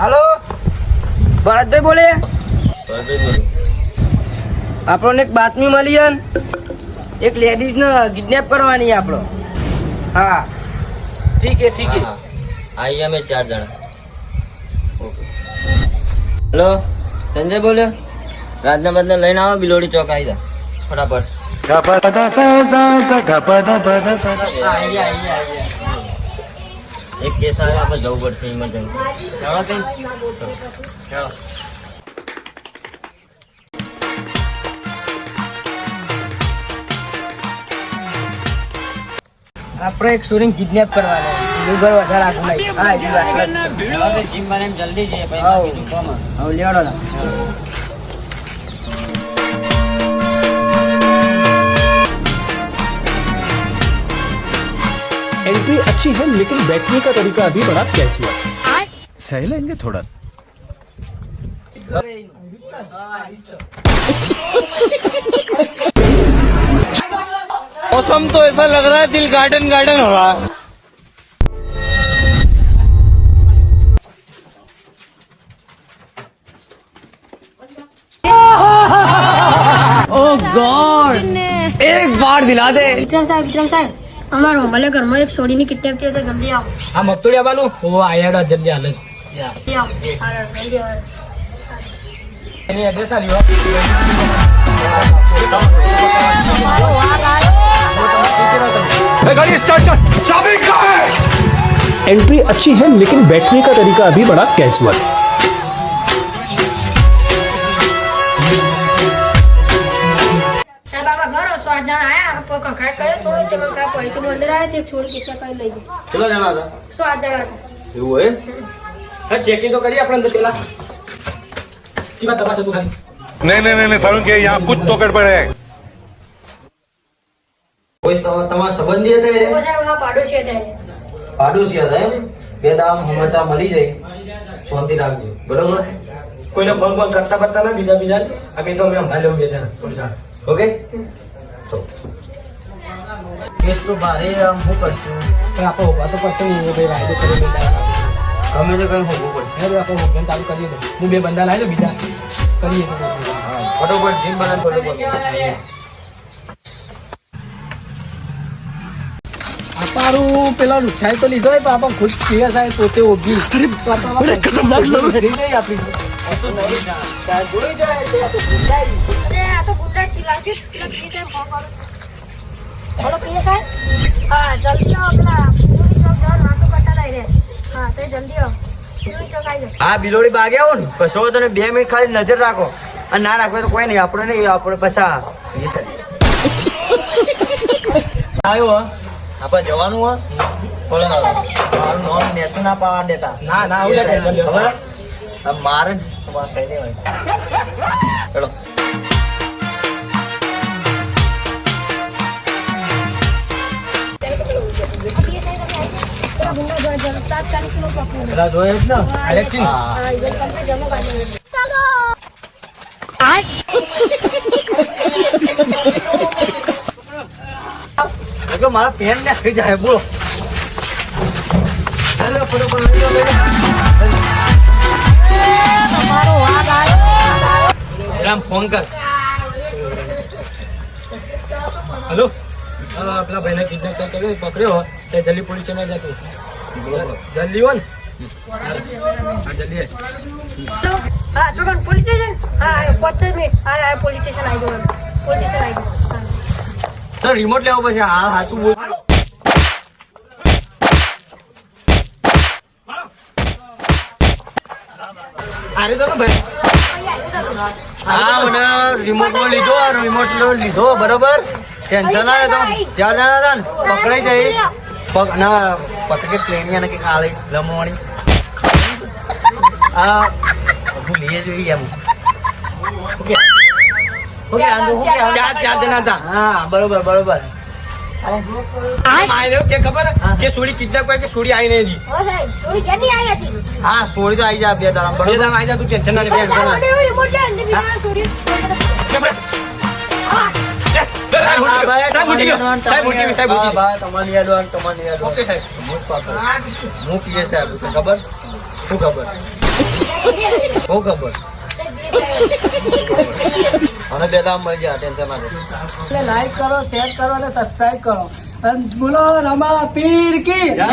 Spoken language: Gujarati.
हेलो भरतભાઈ બોલે આપણને એક બાતમી મળી હન એક લેડીઝ ને કિડનેપ કરવાની આપણો હા ठीक है आइए हमें 4 जना हेलो संजय बोले राजना बदने लઈને આવો બિલોડી ચોક આવી જા ફટાફટ आइए एक केस आया આપણે જવું પડશે ઇમરજન્સી ચાલો કઈ ચાલો આપણે એક સોરીને કિડનેપ કરવાનો ઉગર વધારે આગળ નહીં હા જી વાત છે હવે જીમ બને જલ્દી જઈએ પછી બાકી દુકાનમાં હવે લેવડો ના एंट्री अच्छी है लेकिन बैठने का तरीका अभी बड़ा कैजुअल सह लेंगे थोड़ा मौसम तो ऐसा लग रहा है दिल गार्डन गार्डन हो रहा है ओह गॉड एक बार दिला दे विक्रम साहब અમારો મને ઘરમાં એક છોડીની કિડનેપ થઈ તો જલ્દી આવો આ મકતોડી આવવાનું ઓ આયાડો જલ્દી હાલે છે જલ્દી આવો જલ્દી આવો એની એડ્રેસ આલ્યો गाड़ी स्टार्ट कर चाबी कहाँ है एंट्री अच्छी है लेकिन बैठने का तरीका अभी बड़ा कैजुअल સાહેબ બાબા ઘર 100 જણ આયા કકડા કર્યો થોડો તેમાં કા પડી તો અંદર આયા તે છોડી કિડનેપ કરી લઈ ગઈ ચલો જણા હતા 100 જણ એવું હે હા ચેકિંગ તો કરીએ આપણે અંદર પેલા સીધા તપાસ હતું ખાલી नहीं सारुण के यहाँ कुछ तो गड़बड़ है કોઈ તમારા સંબંધી હતા ઓ સાહેબ આ પાડોશી હતા પાડોશી હતા એમ બે દામ હમચા મળી જાય શાંતિ રાખજો બરોબર કોઈને ફોન ફોન કરતા પડતા ના બીજા અમે તો અમે સંભાળ્યો બે જણા થોડી ઓકે તો કેસ તો બારે હું કરશું આપો હોવા તો પડશે નહીં ભાઈ વાયદો કરી ગમે તો કઈ હોવું પડશે આપણે હોગન ચાલુ કરીએ હું બે બંદા લાવી દો બીજા કરીએ ફટોફટ જીમ બનાવ ફટોફટ અપારું પેલા ઉઠાઈ તો લીધો હોય પાપા ખુશ થયા સાહેબ પોતે ઓગી અરે ખતરનાક લોકો રહી જાય આપણી તો નહીં જા જોઈ જાય તે તો ગુંડાઈ અરે આ તો ગુંડા ચિલાવજો પેલા પીએ સાહેબ ફોન કરો બોલો પીએ સાહેબ હા જલ્દી આવો પેલા પૂરી ચોક જાવ નાટો કટા લઈ રે હા તે જલ્દી આવો પૂરી ચોક આવી જાવ આ બિલોડી બાગે આવો ને પછી તમે 2 મિનિટ ખાલી નજર રાખો અને ના રાખો તો કોઈ નહીં આપણે નહીં આપણે પછા આવ્યો આપણે જવાનું હો બોલો મારું નોમ નેતું ના પાવા દેતા ના ના આવું ખબર મારે વાત કહી દેવાય ચલો પીએ સાહેબ પેલા ગુંડા જો તાત્કાલિક નો પકડો પેલા જોઈએ જ ને આલેક્સિન હા ઇવન કંપની જમો કાઢી ચાલો આ મારા પેન ને આવી જાય બોલો હેલો ફટોફટ લઈ લો તમારો વાગ આવ્યો રામ ફોન કર હેલો પેલા ભાઈને કિડનેપ કરી પકડ્યો તે જલ્દી પોલીસ સ્ટેશન જતો જલ્દી હો ને હા જલ્દી હા ચોકન પોલીસ સ્ટેશન હા 5 મિનિટ હા પોલીસ સ્ટેશન આવી ગયો પોલીસ સ્ટેશન આવી ગયો તો રિમોટ લેવો પછી હા સાચું બોલ અરે તો ભાઈ હા મને રિમોટ નો લીધો બરોબર ટેન્શન ના લેતો 4 જણા હતા ને પકડાઈ જાય પગ ના પકડે પ્લેનિયા ને કે કાલે લમવાણી આ ભૂલીએ જોઈએ એમ ઓકે ઓકે ચાર જણા હતા હા બરોબર કે ખબર કે સોડી કિડનેપ કરી કે સોડી આવી નહીં ઓ સાહેબ સોરી કેની આવી હતી હા સોડી તો આવી જા બે તારા બરોબર આવી જા તું ટેન્શન ના લે બે જણા રિમોટ લે અંદર બીજા સોરી ખબર બહુ ખબર અને બે દામ મળી જાય ટેન્શન ના લે. એટલે લાઈક કરો, શેર કરો અને સબસ્ક્રાઇબ કરો અને બોલો રમા પીર કી જય.